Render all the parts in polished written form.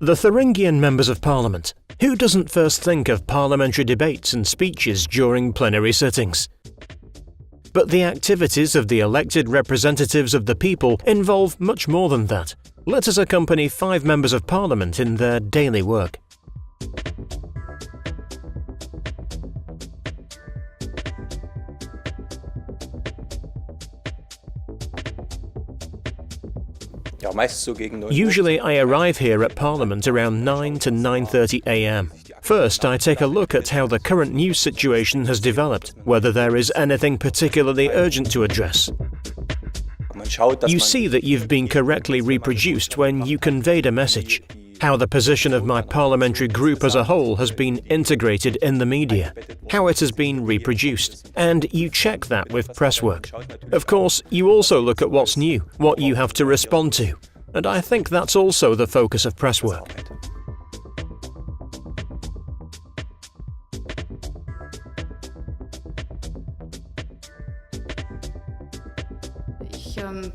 The Thuringian Members of Parliament. Who doesn't first think of parliamentary debates and speeches during plenary sittings? But the activities of the elected representatives of the people involve much more than that. Let us accompany 5 Members of Parliament in their daily work. Usually I arrive here at Parliament around 9 to 9:30 a.m. First, I take a look at how the current news situation has developed, whether there is anything particularly urgent to address. You see that you've been correctly reproduced when you conveyed a message, how the position of my parliamentary group as a whole has been integrated in the media, how it has been reproduced, and you check that with press work. Of course, you also look at what's new, what you have to respond to, and I think that's also the focus of press work.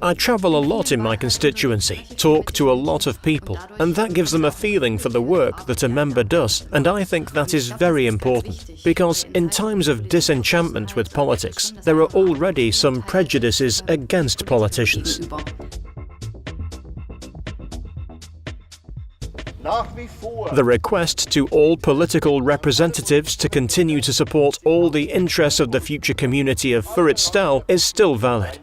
I travel a lot in my constituency, talk to a lot of people, and that gives them a feeling for the work that a member does, and I think that is very important, because in times of disenchantment with politics, there are already some prejudices against politicians. The request to all political representatives to continue to support all the interests of the future community of Thuringian is still valid.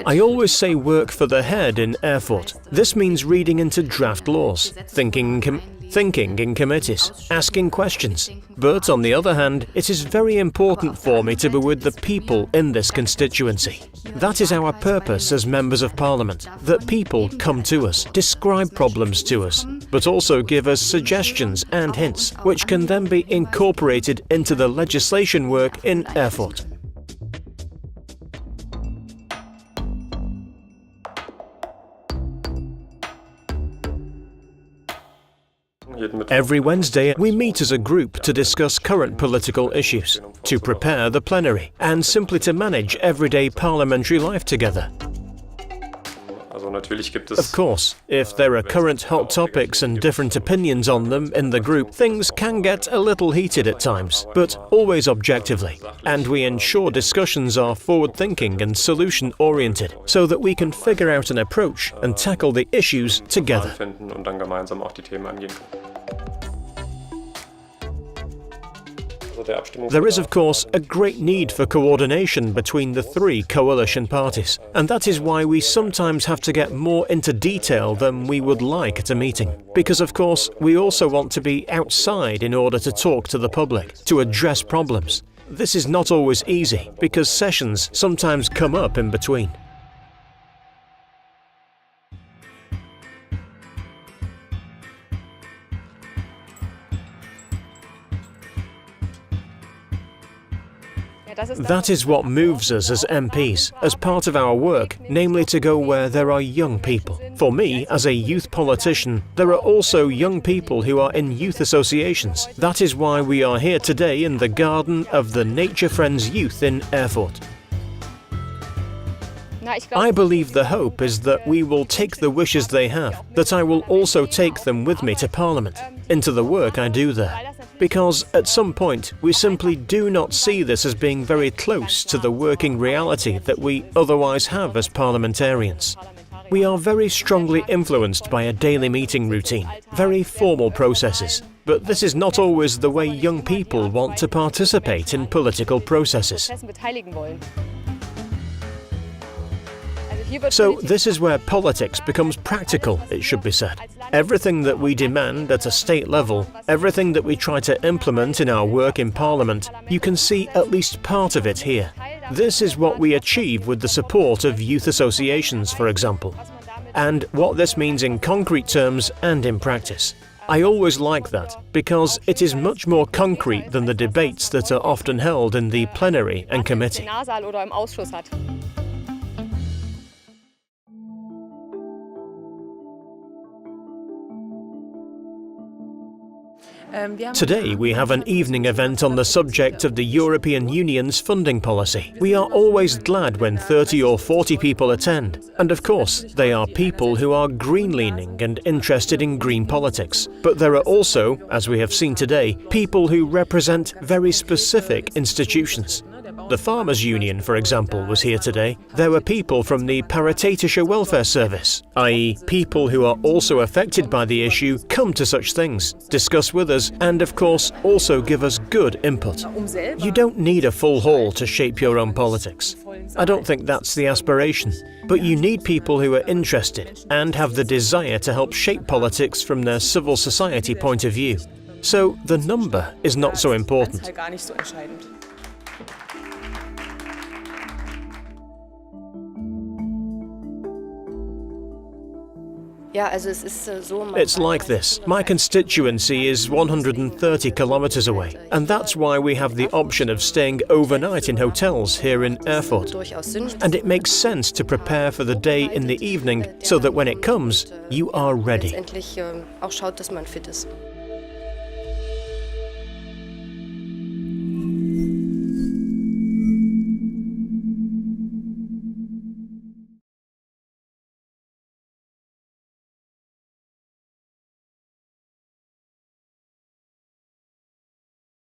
I always say work for the head in Erfurt. This means reading into draft laws, thinking in committees, asking questions. But on the other hand, it is very important for me to be with the people in this constituency. That is our purpose as Members of Parliament, that people come to us, describe problems to us, but also give us suggestions and hints, which can then be incorporated into the legislation work in Erfurt. Every Wednesday, we meet as a group to discuss current political issues, to prepare the plenary, and simply to manage everyday parliamentary life together. Of course, if there are current hot topics and different opinions on them in the group, things can get a little heated at times, but always objectively. And we ensure discussions are forward-thinking and solution-oriented, so that we can figure out an approach and tackle the issues together. There is, of course, a great need for coordination between the 3 coalition parties, and that is why we sometimes have to get more into detail than we would like at a meeting. Because, of course, we also want to be outside in order to talk to the public, to address problems. This is not always easy, because sessions sometimes come up in between. That is what moves us as MPs, as part of our work, namely to go where there are young people. For me, as a youth politician, there are also young people who are in youth associations. That is why we are here today in the garden of the Nature Friends Youth in Erfurt. I believe the hope is that we will take the wishes they have, that I will also take them with me to Parliament, into the work I do there. Because at some point, we simply do not see this as being very close to the working reality that we otherwise have as parliamentarians. We are very strongly influenced by a daily meeting routine, very formal processes, but this is not always the way young people want to participate in political processes. So this is where politics becomes practical, it should be said. Everything that we demand at a state level, everything that we try to implement in our work in Parliament, you can see at least part of it here. This is what we achieve with the support of youth associations, for example, and what this means in concrete terms and in practice. I always like that, because it is much more concrete than the debates that are often held in the plenary and committee. Today we have an evening event on the subject of the European Union's funding policy. We are always glad when 30 or 40 people attend. And of course, they are people who are green-leaning and interested in green politics. But there are also, as we have seen today, people who represent very specific institutions. The Farmers' Union, for example, was here today. There were people from the Paritätische Welfare Service, i.e. people who are also affected by the issue come to such things, discuss with us, and of course also give us good input. You don't need a full hall to shape your own politics. I don't think that's the aspiration. But you need people who are interested and have the desire to help shape politics from their civil society point of view. So the number is not so important. It's like this. My constituency is 130 kilometers away, and that's why we have the option of staying overnight in hotels here in Erfurt. And it makes sense to prepare for the day in the evening so that when it comes, you are ready.